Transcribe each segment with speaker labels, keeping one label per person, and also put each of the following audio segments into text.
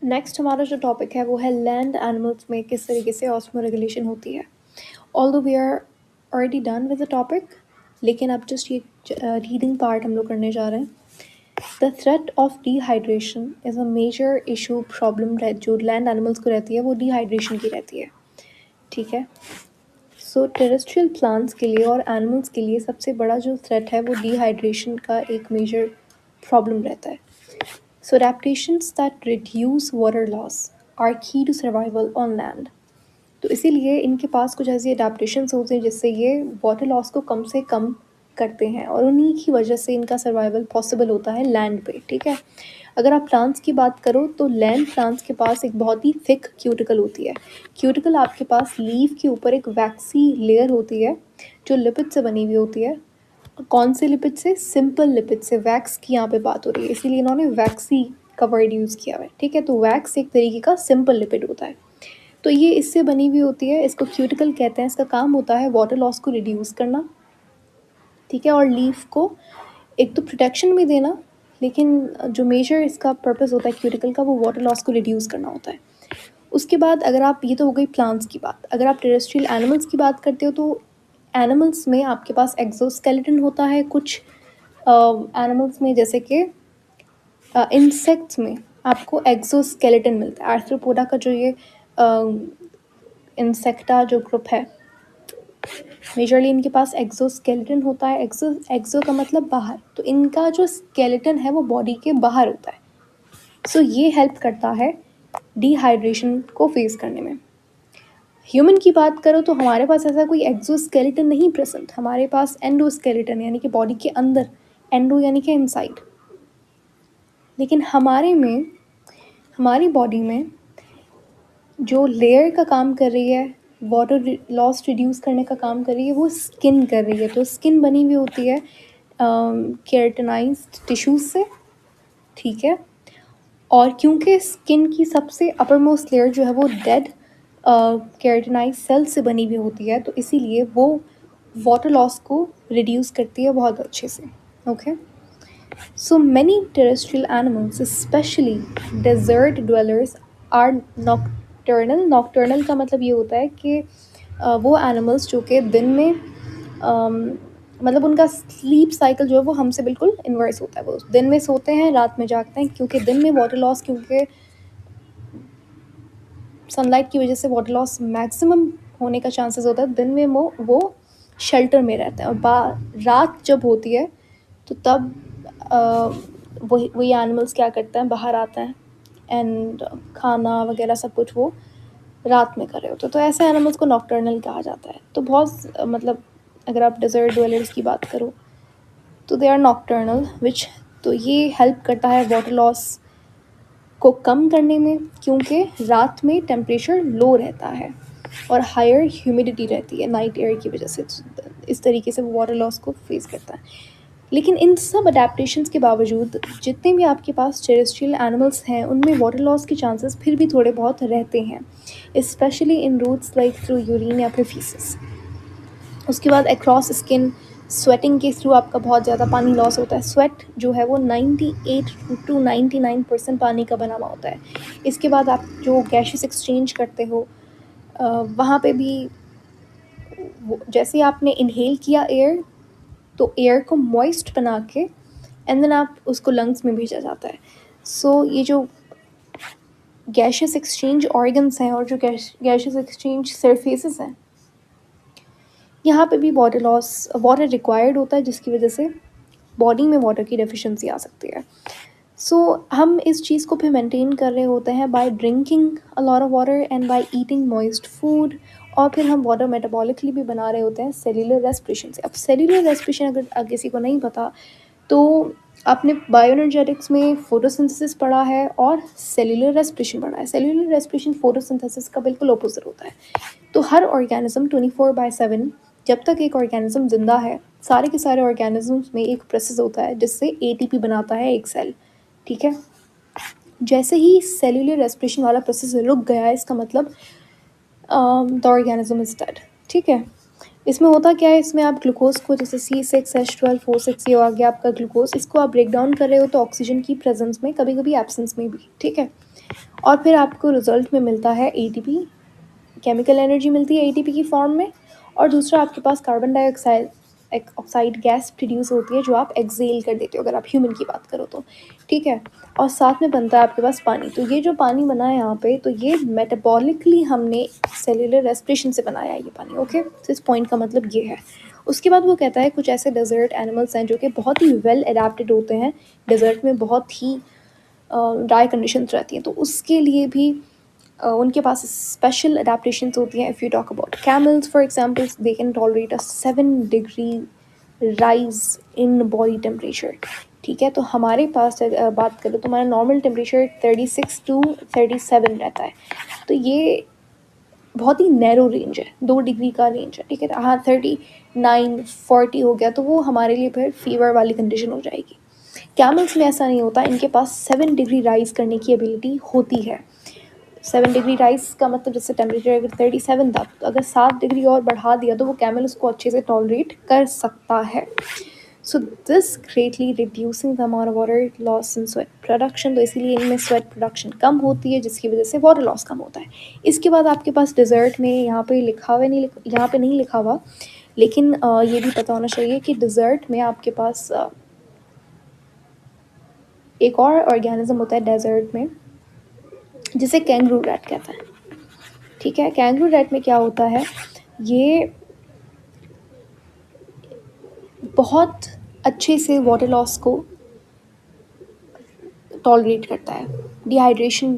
Speaker 1: Next हमारा जो topic है वो है लैंड एनिमल्स में किस तरीके से ऑस्मो रेगुलेशन होती है। Although we are already done with the topic, लेकिन अब जस्ट ये रीडिंग पार्ट हम लोग करने जा रहे हैं। The threat of dehydration is a major issue problem जो लैंड एनिमल्स को रहती है वो डिहाइड्रेशन की रहती है। ठीक है, सो टेरेस्ट्रियल प्लांट्स के लिए और एनिमल्स के लिए सबसे बड़ा जो थ्रेट है वो डिहाइड्रेशन का एक मेजर प्रॉब्लम रहता है। So adaptations that reduce water loss are key to survival on land. तो इसीलिए इनके पास कुछ ऐसी adaptations होते हैं जिससे ये water loss को कम से कम करते हैं और उन्हीं की वजह से इनका survival possible होता है land पे। ठीक है, अगर आप plants की बात करो तो land plants के पास एक बहुत ही thick cuticle होती है। cuticle आपके पास leaf के ऊपर एक waxy layer होती है जो lipid से बनी हुई होती है। कौन से लिपिड से? सिंपल लिपिड से। वैक्स की यहाँ पे बात हो रही है, इसीलिए इन्होंने वैक्सी का वर्ड यूज़ किया हुआ है। ठीक है, तो वैक्स एक तरीके का सिंपल लिपिड होता है, तो ये इससे बनी हुई होती है। इसको क्यूटिकल कहते हैं। इसका काम होता है वाटर लॉस को रिड्यूस करना। ठीक है, और लीफ को एक तो प्रोटेक्शन भी देना, लेकिन जो मेजर इसका पर्पस होता है क्यूटिकल का वो वाटर लॉस को रिड्यूस करना होता है। उसके बाद अगर आप, ये तो हो गई प्लांट्स की बात, अगर आप टेरेस्ट्रियल एनिमल्स की बात करते हो तो एनिमल्स में आपके पास एक्सोस्केलेटन होता है कुछ एनिमल्स में, जैसे कि इंसेक्ट्स में आपको एक्सोस्केलेटन मिलता है। आर्थ्रोपोडा का जो ये इंसेक्टा जो ग्रुप है, मेजरली इनके पास एक्सोस्केलेटन होता है। एक्सो का मतलब बाहर, तो इनका जो स्केलेटन है वो बॉडी के बाहर होता है। सो ये हेल्प करता है डिहाइड्रेशन को फेस करने में। ह्यूमन की बात करो तो हमारे पास ऐसा कोई एक्सोस्केलेटन नहीं प्रेजेंट, हमारे पास एंडोस्केलेटन यानी कि बॉडी के अंदर, एंडो यानी कि इनसाइड। लेकिन हमारी बॉडी में जो लेयर का काम कर रही है, वाटर लॉस रिड्यूस करने का काम कर रही है, वो स्किन कर रही है। तो स्किन बनी हुई होती है केराटिनाइज्ड टिश्यूज से। ठीक है, और क्योंकि स्किन की सबसे अपर मोस्ट लेयर जो है वो डेड केराटिनाइज सेल से बनी हुई होती है, तो इसीलिए वो वाटर लॉस को रिड्यूस करती है बहुत अच्छे से। Okay, so many terrestrial animals specially desert dwellers are nocturnal. Nocturnal का मतलब ये होता है कि वो एनिमल्स जो कि दिन में मतलब उनका स्लीप साइकिल जो है वो हमसे बिल्कुल इन्वर्स होता है। वो दिन में सोते हैं, रात में जागते हैं, क्योंकि दिन में वाटर लॉस, क्योंकि सनलाइट की वजह से वाटर लॉस मैक्सिमम होने का चांसेस होता है। दिन में वो शेल्टर में रहते हैं, और रात जब होती है तो तब वही एनिमल्स क्या करते हैं, बाहर आते हैं एंड खाना वगैरह सब कुछ वो रात में कर रहे होते हैं। तो ऐसे एनिमल्स को नॉक्टर्नल कहा जाता है। तो बहुत मतलब अगर आप डेजर्ट ड्वेलर्स की बात करो तो दे आर नॉक्टर्नल विच, तो ये हेल्प करता है वाटर लॉस को कम करने में, क्योंकि रात में टेम्परेचर लो रहता है और हायर ह्यूमिडिटी रहती है नाइट एयर की वजह से। इस तरीके से वो वाटर लॉस को फेस करता है। लेकिन इन सब अडेप्टेशंस के बावजूद जितने भी आपके पास टेरेस्ट्रियल एनिमल्स हैं उनमें वाटर लॉस के चांसेस फिर भी थोड़े बहुत रहते हैं, specially in routes like through urine या फिर फीसेस। उसके बाद अक्रॉस स्किन स्वेटिंग के थ्रू आपका बहुत ज़्यादा पानी लॉस होता है। स्वेट जो है वो 98 to 99% पानी का बना हुआ होता है। इसके बाद आप जो गैसेस एक्सचेंज करते हो वहाँ पे भी जैसे आपने इनहेल किया एयर, तो एयर को मॉइस्ट बना के एंड देन आप उसको लंग्स में भेजा जाता है। सो ये जो गैसेस एक्सचेंज ऑर्गन्स हैं और जो गैसेस एक्सचेंज सरफेसेस हैं, यहाँ पे भी वाटर रिक्वायर्ड होता है, जिसकी वजह से बॉडी में वाटर की डेफिशिएंसी आ सकती है। सो हम इस चीज़ को फिर मेंटेन कर रहे होते हैं by drinking a lot of water and by eating moist food, और फिर हम वाटर मेटाबॉलिकली भी बना रहे होते हैं सेल्यूलर रेस्पिरेशन से। अब सेल्यूलर रेस्पिरेशन अगर किसी को नहीं पता तो आपने बायोएनर्जेटिक्स में फोटोसिंथेसिस पढ़ा है और सेल्यूलर रेस्पिरेशन पढ़ा है। सेल्यूलर रेस्पिरेशन फोटोसिंथेसिस का बिल्कुल ऑपोजिट होता है। तो हर ऑर्गेनिज्म 24/7, जब तक एक ऑर्गेनिज्म जिंदा है, सारे के सारे ऑर्गेनिजम्स में एक प्रोसेस होता है जिससे एटीपी बनाता है एक सेल। ठीक है, जैसे ही सेल्यूलर रेस्पिरेशन वाला प्रोसेस रुक गया, इसका मतलब द ऑर्गेनिज्म इज डेड। ठीक है, इसमें होता क्या है, इसमें आप ग्लूकोज को, जैसे C6H12O6 ये आ गया आपका ग्लूकोज, इसको आप ब्रेक डाउन कर रहे हो तो ऑक्सीजन की प्रेजेंस में, कभी कभी एब्सेंस में भी। ठीक है, और फिर आपको रिजल्ट में मिलता है एटीपी, केमिकल एनर्जी मिलती है एटीपी की फॉर्म में, और दूसरा आपके पास carbon dioxide oxide gas produce होती है जो आप एक्सेल कर देते हो अगर आप ह्यूमन की बात करो तो, ठीक है। और साथ में बनता है आपके पास पानी। तो ये जो पानी बना है यहाँ पे, तो ये मेटाबॉलिकली हमने सेल्यूलर रेस्पिरेशन से बनाया है ये पानी, ओके। तो इस पॉइंट का मतलब ये है। उसके बाद वो कहता है कुछ ऐसे डेजर्ट एनिमल्स हैं जो कि बहुत ही वेल एडेप्टेड होते हैं, डेजर्ट में बहुत ही ड्राई कंडीशंस रहती हैं, तो उसके लिए भी उनके पास स्पेशल अडेप्टेशंस होती हैं। If you talk about camels for example, they can tolerate a 7 degree rise in body temperature, ठीक है। तो हमारे पास बात करें तो हमारा नॉर्मल टेम्परेचर 36 to 37 रहता है, तो ये बहुत ही नैरो रेंज है, 2 डिग्री का रेंज है, ठीक है। हाँ 39 40 हो गया तो वो हमारे लिए फिर फीवर वाली कंडीशन हो जाएगी। कैमल्स में ऐसा नहीं होता, इनके पास 7 डिग्री राइज करने की एबिलिटी होती है। 7 डिग्री राइज का मतलब जैसे टेम्परेचर अगर 37 था, तो अगर 7 डिग्री और बढ़ा दिया तो वो कैमल उसको अच्छे से टॉलरेट कर सकता है। So this greatly reducing the amount of water loss in sweat production. तो इसीलिए इनमें स्वेट प्रोडक्शन कम होती है, जिसकी वजह से वाटर लॉस कम होता है। इसके बाद आपके पास डिज़र्ट में यहाँ पे लिखा हुआ नहीं, यहाँ पे नहीं लिखा हुआ, लेकिन ये भी पता होना चाहिए कि डिज़र्ट में आपके पास एक और ऑर्गेनिज्म होता है डेजर्ट में, जिसे कैंगरू रैट कहता है, ठीक है। कैंगरू रैट में क्या होता है, ये बहुत अच्छे से वाटर लॉस को टॉलरेट करता है, डिहाइड्रेशन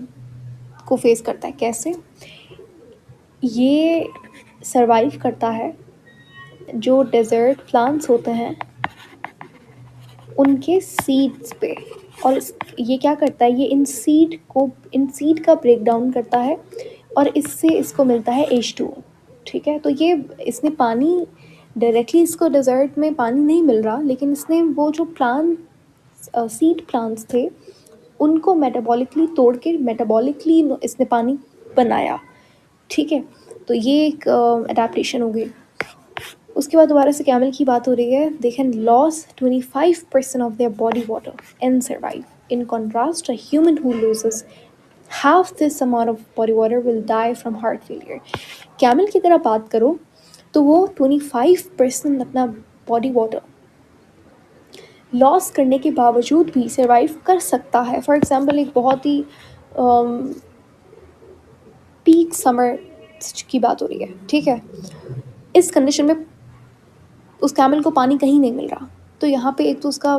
Speaker 1: को फेस करता है। कैसे? ये सरवाइव करता है, जो डेजर्ट प्लांट्स होते हैं उनके सीड्स पे, और ये क्या करता है, ये इन सीड का ब्रेक डाउन करता है, और इससे इसको मिलता है H2O, ठीक है। तो ये इसने पानी डायरेक्टली, इसको डेजर्ट में पानी नहीं मिल रहा, लेकिन इसने वो जो सीड प्लांट्स थे उनको मेटाबॉलिकली तोड़ के मेटाबॉलिकली इसने पानी बनाया, ठीक है। तो ये एक अडेप्टेशन हो गई। उसके बाद दोबारा से कैमल की बात हो रही है। They can loss 25% of their body water and survive, in contrast a human who loses half this amount of body water will die from heart failure. Camel की अगर आप बात करो तो वो 25% अपना बॉडी वाटर लॉस करने के बावजूद भी सर्वाइव कर सकता है। फॉर एग्जाम्पल एक बहुत ही पीक समर की बात हो रही है, ठीक है। इस कंडीशन में उस कैमल को पानी कहीं नहीं मिल रहा, तो यहाँ पे एक तो उसका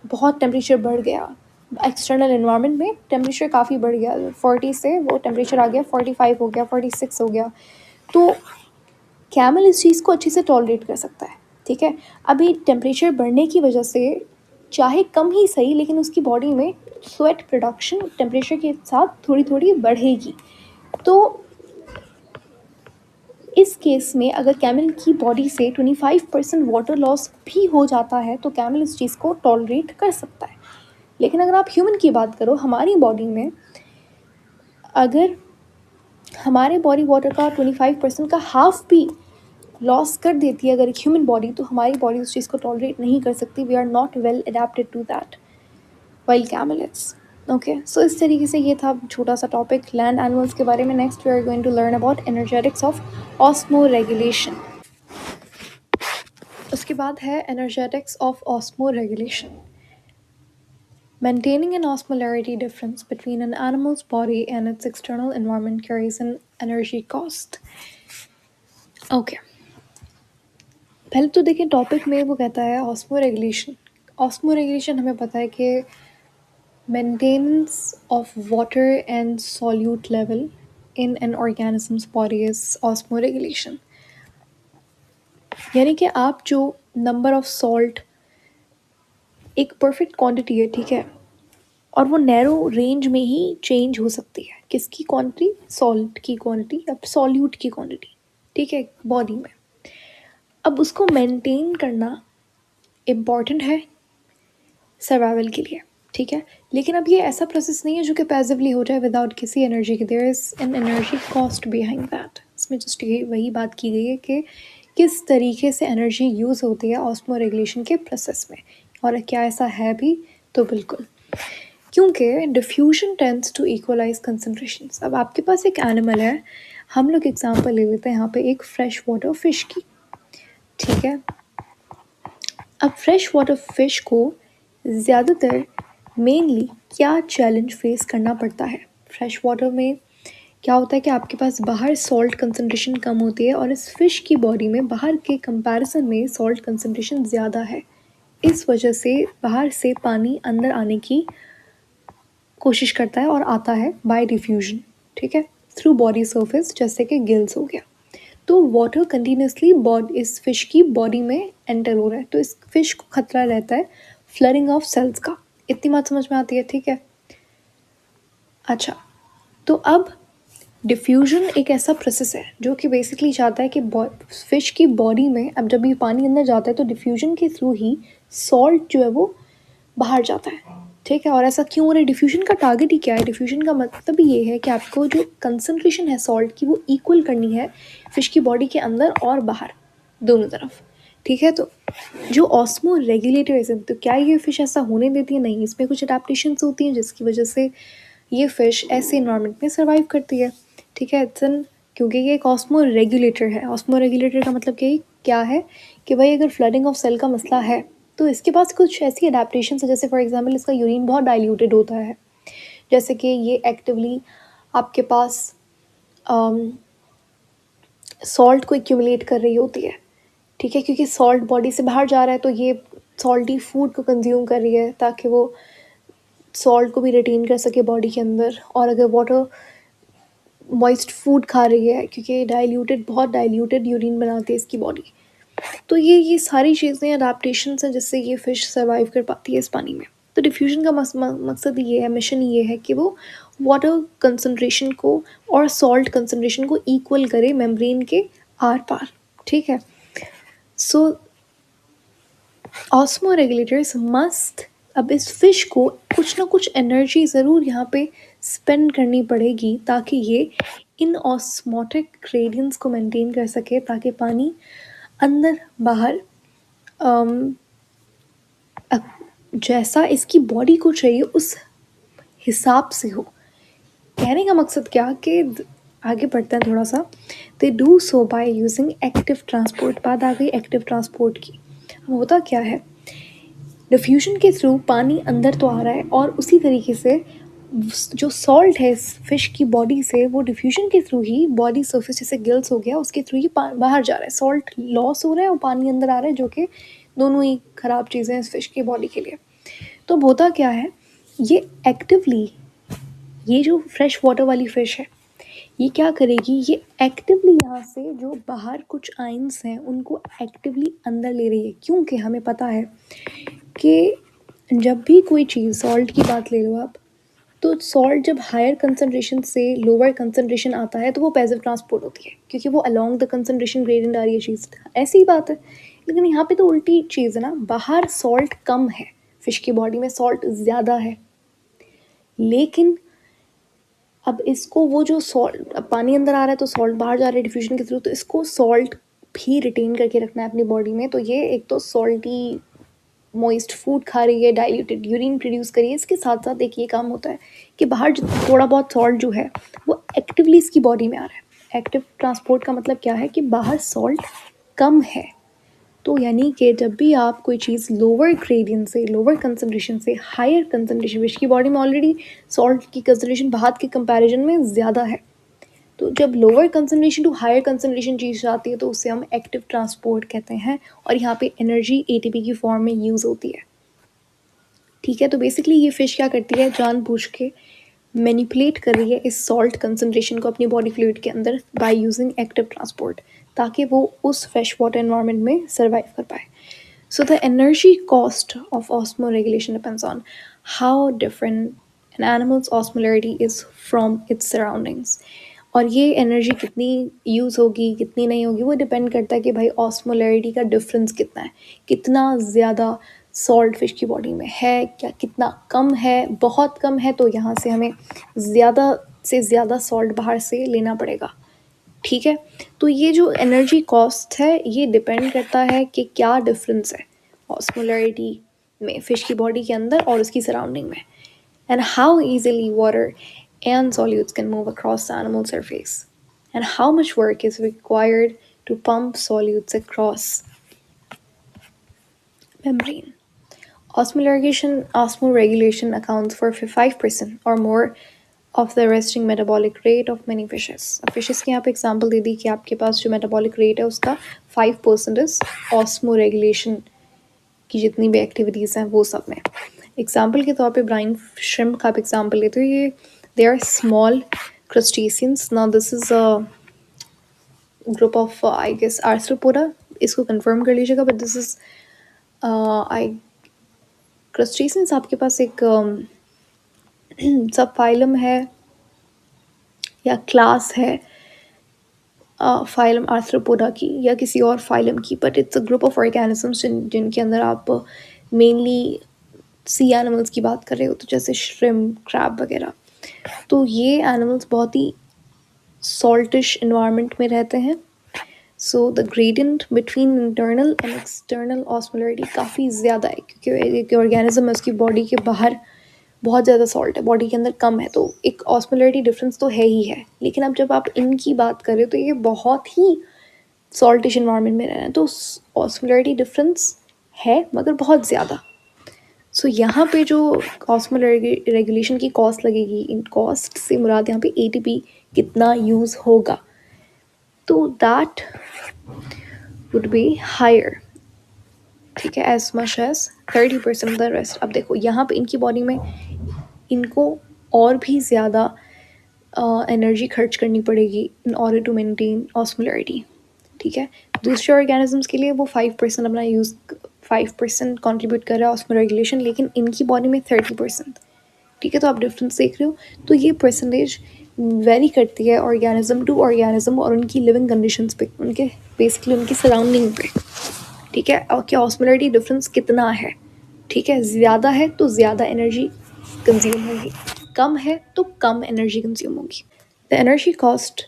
Speaker 1: बहुत टेम्परेचर बढ़ गया, एक्सटर्नल इन्वायरमेंट में टेम्परेचर काफ़ी बढ़ गया, 40 से वो टेम्परेचर आ गया 45 हो गया, 46 हो गया। तो कैमल इस चीज़ को अच्छे से टॉलरेट कर सकता है, ठीक है। अभी टेम्परेचर बढ़ने की वजह से चाहे कम ही सही, लेकिन उसकी बॉडी में स्वेट प्रोडक्शन टेम्परेचर के साथ थोड़ी थोड़ी बढ़ेगी। तो इस केस में अगर कैमल की बॉडी से 25% वाटर लॉस भी हो जाता है तो कैमल इस चीज़ को टॉलरेट कर सकता है। लेकिन अगर आप ह्यूमन की बात करो, हमारी बॉडी में अगर हमारे बॉडी वाटर का 25% का हाफ भी लॉस कर देती है अगर एक ह्यूमन बॉडी, तो हमारी बॉडी उस चीज़ को टॉलरेट नहीं कर सकती। We are not well adapted to that while camel is, okay. So इस तरीके से ये था छोटा सा टॉपिक लैंड एनिमल्स के बारे में। Next we are going to learn about energetics of osmoregulation. उसके बाद है energetics of osmoregulation. Maintaining an osmolarity difference between an animal's body and its external environment carries an energy cost. Okay. पहले तो देखिए topic में वो कहता है ऑस्मो रेगुलेशन। ऑस्मो रेगुलेशन हमें पता है कि maintenance of water and solute level in an organisms body is osmo regulation. यानी कि आप जो नंबर ऑफ सॉल्ट, एक परफेक्ट क्वांटिटी है, ठीक है, और वो नैरो रेंज में ही चेंज हो सकती है। किसकी क्वांटिटी? सॉल्ट की क्वांटिटी या सॉल्यूट की क्वांटिटी, ठीक है, बॉडी में। अब उसको मेंटेन करना इम्पॉर्टेंट है सर्वाइवल के लिए, ठीक है। लेकिन अब ये ऐसा प्रोसेस नहीं है जो कि पैसिवली हो जाए विदाउट किसी एनर्जी के। There is an energy cost behind that. इसमें जस्ट ये वही बात की गई है कि किस तरीके से एनर्जी यूज़ होती है ऑस्मो रेगुलेशन के प्रोसेस में, और क्या ऐसा है भी? तो बिल्कुल, क्योंकि diffusion tends to equalise concentrations. अब आपके पास एक एनिमल है, हम लोग एग्जांपल ले लेते हैं यहाँ पे एक फ्रेश वाटर फिश की, ठीक है। अब फ्रेश वाटर फिश को ज़्यादातर मेनली क्या चैलेंज फेस करना पड़ता है? फ्रेश वाटर में क्या होता है कि आपके पास बाहर सॉल्ट कंसंट्रेशन कम होती है और इस फिश की बॉडी में बाहर के कंपैरिजन में सॉल्ट कंसंट्रेशन ज़्यादा है। इस वजह से बाहर से पानी अंदर आने की कोशिश करता है और आता है बाय डिफ्यूजन, ठीक है, थ्रू बॉडी सरफेस, जैसे कि गिल्स हो गया। तो वाटर कंटिन्यूसली इस फिश की बॉडी में एंटर हो रहा है, तो इस फिश को खतरा रहता है फ्लरिंग ऑफ सेल्स का। इतनी बात समझ में आती है, ठीक है। अच्छा, तो अब डिफ्यूजन एक ऐसा प्रोसेस है जो कि बेसिकली चाहता है कि फिश की बॉडी में, अब जब ये पानी अंदर जाता है तो डिफ्यूजन के थ्रू ही सॉल्ट जो है वो बाहर जाता है, ठीक है। और ऐसा क्यों हो रहा है? डिफ्यूजन का टारगेट ही क्या है? डिफ्यूजन का मतलब ही ये है कि आपको जो कंसंट्रेशन है सॉल्ट की वो इक्वल करनी है फिश की बॉडी के अंदर और बाहर, दोनों तरफ, ठीक है। तो जो ऑस्मो रेगुलेटर्स हैं, तो क्या ये फिश ऐसा होने देती है? नहीं, इसमें कुछ अडेप्टेशंस होती हैं जिसकी वजह से ये फिश ऐसे इन्वायरमेंट में सर्वाइव करती है, ठीक है। इट्स क्योंकि ये एक ऑस्मो रेगुलेटर है। ऑस्मो रेगुलेटर का मतलब क्या है कि भाई अगर फ्लडिंग ऑफ सेल का मसला है तो इसके पास कुछ ऐसी अडेप्टेशन है, जैसे फॉर एग्जांपल इसका यूरिन बहुत डाइल्यूटेड होता है, जैसे कि ये एक्टिवली आपके पास सॉल्ट को एक्यूमुलेट कर रही होती है, ठीक है, क्योंकि सॉल्ट बॉडी से बाहर जा रहा है तो ये सॉल्टी फूड को कंज्यूम कर रही है ताकि वो सॉल्ट को भी रिटेन कर सके बॉडी के अंदर। और अगर वाटर मॉइस्ट फूड खा रही है, क्योंकि बहुत डाइल्यूटेड यूरिन बनाती है इसकी बॉडी, तो ये सारी चीज़ें अडेप्टेशंस हैं जिससे ये फ़िश सर्वाइव कर पाती है इस पानी में। तो डिफ्यूजन का मकसद ये है, मिशन ये है कि वो वाटर कंसंट्रेशन को और सॉल्ट कंसंट्रेशन को इक्वल करे मेम्ब्रेन के आर पार, ठीक है। सो ऑस्मो रेगुलेटर्स मस्ट, अब इस फिश को कुछ ना कुछ एनर्जी ज़रूर यहाँ पे स्पेंड करनी पड़ेगी ताकि ये इन ऑस्मोटिक ग्रेडियंट्स को मेंटेन कर सके, ताकि पानी अंदर बाहर जैसा इसकी बॉडी को चाहिए उस हिसाब से हो। कहने का मकसद क्या कि आगे बढ़ते हैं थोड़ा सा। They do so by using active transport. बात आ गई एक्टिव ट्रांसपोर्ट की। होता क्या है, डिफ्यूजन के थ्रू पानी अंदर तो आ रहा है और उसी तरीके से जो सॉल्ट है इस फिश की बॉडी से वो डिफ्यूजन के थ्रू ही बॉडी सरफेस, जैसे गिल्स हो गया, उसके थ्रू ही बाहर जा रहा है। सॉल्ट लॉस हो रहा है और पानी अंदर आ रहा है, जो कि दोनों ही ख़राब चीज़ें हैं इस फिश की बॉडी के लिए। तो होता क्या है, ये एक्टिवली, ये जो फ्रेश वाटर वाली फ़िश है ये क्या करेगी, ये एक्टिवली यहाँ से जो बाहर कुछ आइंस हैं उनको एक्टिवली अंदर ले रही है। क्योंकि हमें पता है कि जब भी कोई चीज़, सॉल्ट की बात ले लो आप, तो सॉल्ट जब हायर कंसनट्रेशन से लोअर कंसनट्रेशन आता है तो वो पैसिव ट्रांसपोर्ट होती है, क्योंकि वो अलोंग द कंसनट्रेशन ग्रेडियंट आ रही है चीज़। ऐसी ही बात है, लेकिन यहाँ पे तो उल्टी चीज़ है ना, बाहर सॉल्ट कम है, फिश की बॉडी में सॉल्ट ज़्यादा है, लेकिन अब इसको वो जो सॉल्ट, अब पानी अंदर आ रहा है तो सॉल्ट बाहर जा रहा है डिफ्यूजन के थ्रू, तो इसको सॉल्ट भी रिटेन करके रखना है अपनी बॉडी में। तो ये एक तो सॉल्टी मॉइस्ट फूड खा रही है, डाइल्यूटेड यूरिन प्रोड्यूस करी है, इसके साथ साथ एक ये काम होता है कि बाहर थोड़ा बहुत सॉल्ट जो है वो एक्टिवली इसकी बॉडी में आ रहा है। एक्टिव ट्रांसपोर्ट का मतलब क्या है कि बाहर सॉल्ट कम है, तो यानी कि जब भी आप कोई चीज़ लोअर ग्रेडियंट से, लोअर कंसनट्रेशन से हायर कंसनट्रेशन, विश की बॉडी में ऑलरेडी सॉल्ट की कंसनट्रेशन बाहर के कंपैरिजन में ज़्यादा है, तो जब lower concentration to higher concentration चीज़ आती है तो उसे हम एक्टिव ट्रांसपोर्ट कहते हैं, और यहाँ पे एनर्जी एटीपी की फॉर्म में यूज़ होती है, ठीक है। तो बेसिकली ये फ़िश क्या करती है, जानबूझ के मैनिपुलेट कर रही है इस सॉल्ट कंसनट्रेशन को अपनी बॉडी फ्लूइड के अंदर बाय यूजिंग एक्टिव ट्रांसपोर्ट, ताकि वो उस फ्रेश वाटर एनवायरनमेंट में सर्वाइव कर पाए। So the energy cost of osmoregulation depends on how different an animals osmolarity is from its surroundings. और ये एनर्जी कितनी यूज़ होगी कितनी नहीं होगी वो डिपेंड करता है कि भाई ऑस्मोलैरिटी का डिफरेंस कितना है, कितना ज़्यादा सॉल्ट फिश की बॉडी में है, क्या कितना कम है। बहुत कम है तो यहाँ से हमें ज़्यादा से ज़्यादा सॉल्ट बाहर से लेना पड़ेगा, ठीक है। तो ये जो एनर्जी कॉस्ट है ये डिपेंड करता है कि क्या डिफरेंस है ऑस्मोलैरिटी में फ़िश की बॉडी के अंदर और उसकी सराउंडिंग में। and how easily water and solutes can move across the animal surface, and how much work is required to pump solutes across membrane. Osmoregulation accounts for 5% or more of the resting metabolic rate of many fishes. अब fishes की यहाँ पे example दे दी कि आपके पास जो metabolic rate है उसका 5% is osmoregulation की जितनी भी एक्टिविटीज़ हैं वो सब में. एग्जाम्पल के तौर पे ब्राइन श्रिम्प का आप एग्जाम्पल लेते हो, ये they are small crustaceans. Now this is a group of I guess arthropoda, इसको कंफर्म कर लीजिएगा, but this is I crustaceans. आपके पास एक सब फाइलम है या क्लास है फाइलम आर्थ्रोपोडा की या किसी और फाइलम की, but it's a group of organisms जिनके अंदर आप मेनली सी एनिमल्स की बात कर रहे हो, तो जैसे श्रिम्प, क्रैब वगैरह. तो ये एनिमल्स बहुत ही सॉल्टिश इन्वायरमेंट में रहते हैं. So the gradient between internal and external osmolarity काफ़ी ज़्यादा है, क्योंकि एक ऑर्गेनिज्म है उसकी बॉडी के बाहर बहुत ज़्यादा सॉल्ट है, बॉडी के अंदर कम है, तो एक ऑस्मोलरिटी डिफरेंस तो है ही है. लेकिन अब जब आप इनकी बात करें तो ये बहुत ही सॉल्टिश इन्वायरमेंट में रह रहे हैं, तो ऑस्मोलरिटी डिफरेंस है मगर बहुत ज़्यादा. सो यहाँ पे जो ऑस्मोलरिटी रेगुलेशन की कॉस्ट लगेगी, इन कॉस्ट से मुराद यहाँ पे एटीपी कितना यूज़ होगा, तो दैट वुड बी हायर. ठीक है, as much as 30% of the rest. अब देखो यहाँ पे इनकी बॉडी में इनको और भी ज़्यादा एनर्जी खर्च करनी पड़ेगी in order to maintain osmolarity. ठीक है, दूसरे ऑर्गेनिजम्स के लिए वो 5% अपना यूज़ 5% कॉन्ट्रीब्यूट कर रहा है ऑस्मो रेगुलेशन, लेकिन इनकी बॉडी में 30%. ठीक है, तो आप डिफरेंस देख रहे हो. तो ये परसेंटेज वेरी करती है ऑर्गेनिज्म टू ऑर्गेनिज्म और उनकी लिविंग कंडीशंस पे, उनके बेसिकली उनकी सराउंडिंग पे. ठीक है, और क्या ऑस्मोलरिटी डिफरेंस कितना है. ठीक है, ज़्यादा है तो ज़्यादा एनर्जी कंज्यूम होगी, कम है तो कम एनर्जी कंज्यूम होगी. The energy cost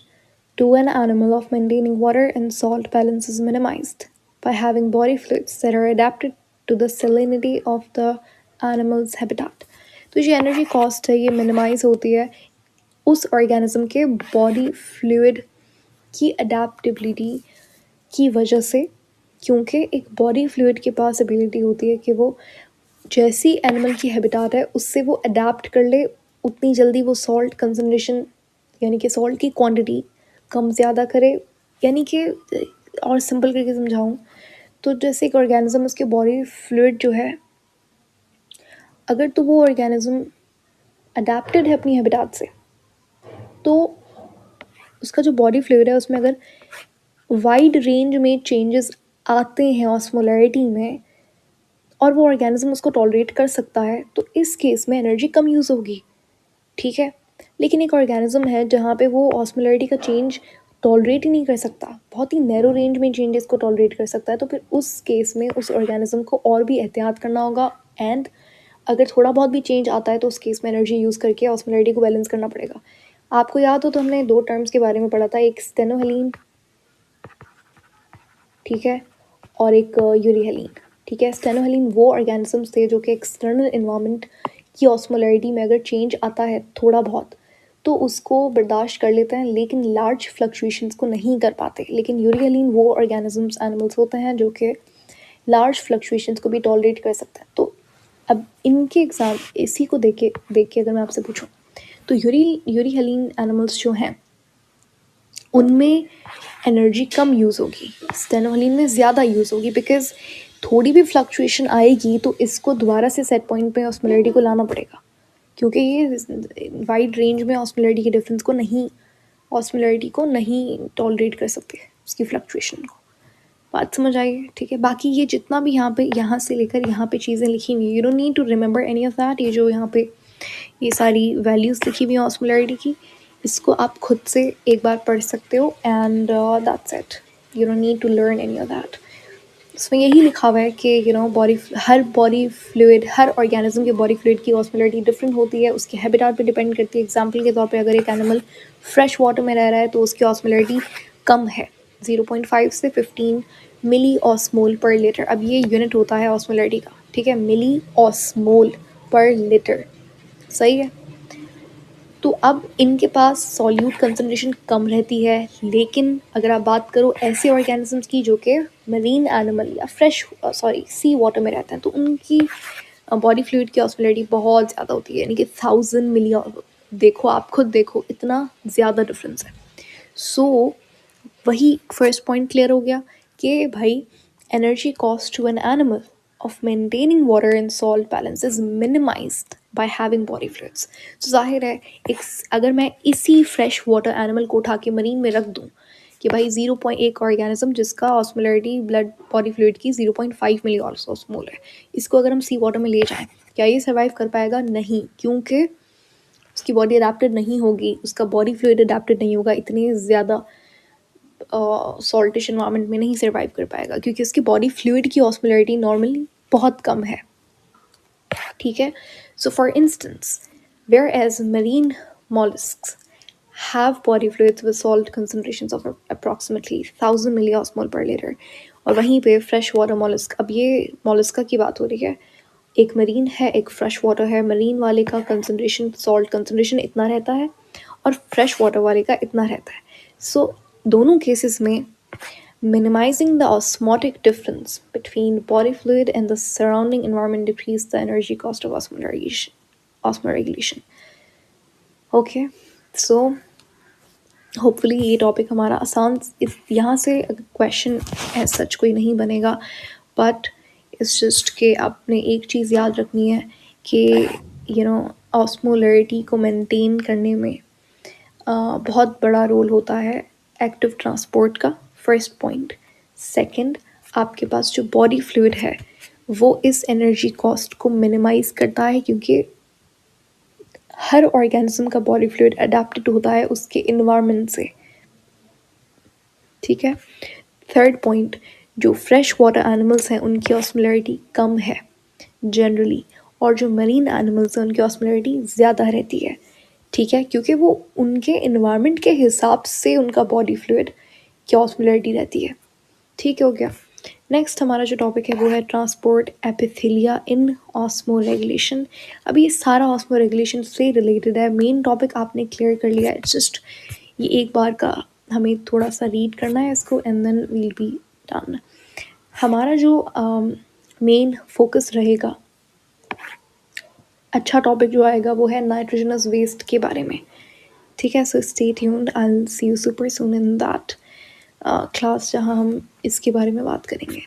Speaker 1: to an animal of maintaining water and salt balance is minimized by having body fluids that are adapted to the salinity of the animal's habitat. तो ये energy cost है ये minimise होती है उस organism के body fluid की adaptability की वजह से, क्योंकि एक बॉडी फ्लूइड के पास एबिलिटी होती है कि वो जैसी एनिमल की हैबिटाट है उससे वो अडेप्ट कर ले, उतनी जल्दी वो सॉल्ट कंसनट्रेशन यानी कि सॉल्ट की क्वांटिटी कम ज़्यादा करे. यानी कि और सिंपल करके समझाऊँ तो जैसे एक ऑर्गेनिज्म उसके बॉडी फ्लूइड जो है, अगर तो वो ऑर्गेनिज्म अडेप्टेड है अपनी हैबिटाट से, तो उसका जो बॉडी फ्लूइड है उसमें अगर वाइड रेंज में चेंजेस आते हैं ऑस्मोलरिटी में और वो ऑर्गेनिज्म उसको टॉलरेट कर सकता है, तो इस केस में एनर्जी कम यूज़ होगी. ठीक है, लेकिन एक ऑर्गेनिज्म है जहाँ पे वो ऑस्मोलरिटी का चेंज टॉलरेट ही नहीं कर सकता, बहुत ही नैरो रेंज में चेंजेस को टॉलरेट कर सकता है, तो फिर उस केस में उस ऑर्गेनिज्म को और भी एहतियात करना होगा. एंड अगर थोड़ा बहुत भी चेंज आता है तो उस केस में एनर्जी यूज़ करके ऑस्मोलरिटी को बैलेंस करना पड़ेगा. आपको याद हो तो हमने 2 टर्म्स के बारे में पढ़ा था, एक स्टेनोहेलिन, ठीक है, और एक यूरिहेलिन. ठीक है, स्टेनोहेलिन वो ऑर्गेनिजम्स थे जो कि एक्सटर्नल इन्वायरमेंट की ऑस्मोलरिटी में अगर चेंज आता है थोड़ा बहुत तो उसको बर्दाश्त कर लेते हैं, लेकिन लार्ज फ्लक्चुएशंस को नहीं कर पाते. लेकिन यूरिहेलिन वो ऑर्गेनिजम्स एनिमल्स होते हैं जो कि लार्ज फ्लक्चुएशंस को भी टॉलरेट कर सकते हैं. तो अब इनके एग्जाम इसी को देख के अगर मैं आपसे पूछूं तो यूरिहेलिन एनिमल्स जो हैं उनमें एनर्जी कम यूज़ होगी, स्टेनोहेलिन में ज़्यादा यूज़ होगी, बिकॉज थोड़ी भी फ्लक्चुएशन आएगी तो इसको दोबारा से सेट पॉइंट पे ऑस्मोलरिटी को लाना पड़ेगा, क्योंकि ये वाइड रेंज में ऑस्मोलरिटी के डिफरेंस को नहीं, ऑस्मोलरिटी को नहीं टॉलरेट कर सकते उसकी फ्लक्चुएशन को. बात समझ आई. ठीक है, बाकी ये जितना भी यहाँ से लेकर यहाँ पे चीज़ें लिखी हुई, you don't need to remember any of that. ये जो यहाँ पे ये सारी वैल्यूज़ लिखी हुई हैं ऑस्मोलरिटी की, इसको आप खुद से एक बार पढ़ सकते हो and that's it. You don't need to learn any of that. इसमें यही लिखा हुआ है कि हर बॉडी फ्लूइड, हर ऑर्गेनिज्म के बॉडी फ्लूइड की ऑस्मोलरिटी डिफरेंट होती है, उसके हैबिटाट पे डिपेंड करती है. एग्जांपल के तौर पे अगर एक एनिमल फ्रेश वाटर में रह रहा है तो उसकी ऑस्मोलरिटी कम है, 0.5 से 15 मिली ऑस्मोल पर लीटर. अब ये यूनिट होता है ऑस्मोलरिटी का. ठीक है, मिली ऑस्मोल पर लीटर. सही है। तो अब इनके पास सॉल्यूट कंसंट्रेशन कम रहती है, लेकिन अगर आप बात करो ऐसे ऑर्गेनिजम्स की जो कि मरीन एनिमल या फ्रेश सी वाटर में रहते हैं, तो उनकी बॉडी फ्लूइड की ऑस्मोलरिटी बहुत ज़्यादा होती है, यानी कि 1000 मिलियन। देखो, आप खुद देखो, इतना ज़्यादा डिफरेंस है। सो वही फर्स्ट पॉइंट क्लियर हो गया कि भाई energy cost to an animal of maintaining water and salt balance is minimized by having body fluids. तो जाहिर है, एक अगर मैं इसी फ्रेश वाटर एनिमल को उठा के मरीन में रख दूँ कि भाई 0.1 ऑर्गेनिज्म जिसका ऑस्मोलरिटी ब्लड बॉडी फ्लूइड की 0.5 मिली ऑस्मोल है, इसको अगर हम सी वाटर में ले जाएं, क्या ये सर्वाइव कर पाएगा? नहीं, क्योंकि उसकी बॉडी अडेप्टेड नहीं होगी, उसका बॉडी फ्लूइड अडेप्टेड नहीं होगा, इतने ज़्यादा सॉल्टिश इन्वायरमेंट में नहीं सर्वाइव कर पाएगा, क्योंकि उसकी बॉडी फ्लूइड की ऑस्मोलरिटी नॉर्मली बहुत कम है। ठीक है। So for instance, whereas marine mollusks have body fluids with salt concentrations of approximately 1000 milliosmol per liter, और वहीं पे फ्रेश वाटर mollusk, अब ये mollusca की बात हो रही है, एक मरीन है एक फ्रेश वाटर है, मरीन वाले का कंसनट्रेशन सॉल्ट कंसनट्रेशन इतना रहता है और फ्रेश वाटर वाले का इतना रहता है। सो दोनों केसेस में minimizing the osmotic difference between body fluid and the surrounding environment decrease the energy cost of osmoregulation. Okay, so hopefully ये टॉपिक हमारा आसान, इस यहाँ से क्वेश्चन है सच कोई नहीं बनेगा, बट इट्स जस्ट कि आपने एक चीज़ याद रखनी है कि ऑस्मोलरिटी को मेंटेन करने में बहुत बड़ा रोल होता है एक्टिव ट्रांसपोर्ट का, फर्स्ट पॉइंट। सेकंड, आपके पास जो बॉडी फ्लूइड है वो इस एनर्जी कॉस्ट को मिनिमाइज करता है, क्योंकि हर ऑर्गेनिज्म का बॉडी फ्लूइड अडेप्टेड होता है उसके इन्वायरमेंट से। ठीक है। थर्ड पॉइंट, जो फ्रेश वाटर एनिमल्स हैं उनकी ऑस्मोलरिटी कम है जनरली, और जो मरीन एनिमल्स हैं उनकी ऑस्मोलरिटी ज़्यादा रहती है। ठीक है, क्योंकि वो उनके इन्वायरमेंट के हिसाब से उनका बॉडी फ्लूइड की ऑस्मोलरिटी रहती है। ठीक हो गया। नेक्स्ट हमारा जो टॉपिक है वो है ट्रांसपोर्ट एपिथेलिया इन ऑस्मो रेगुलेशन। अभी ये सारा ऑस्मो रेगुलेशन से रिलेटेड है, मेन टॉपिक आपने क्लियर कर लिया है, इट्स जस्ट ये एक बार का हमें थोड़ा सा रीड करना है इसको and then we'll be done. हमारा जो मेन फोकस रहेगा, अच्छा टॉपिक जो आएगा वो है नाइट्रोजनस वेस्ट के बारे में। ठीक है, so stay tuned, I will see you super soon in that class जहाँ हम इसके बारे में बात करेंगे।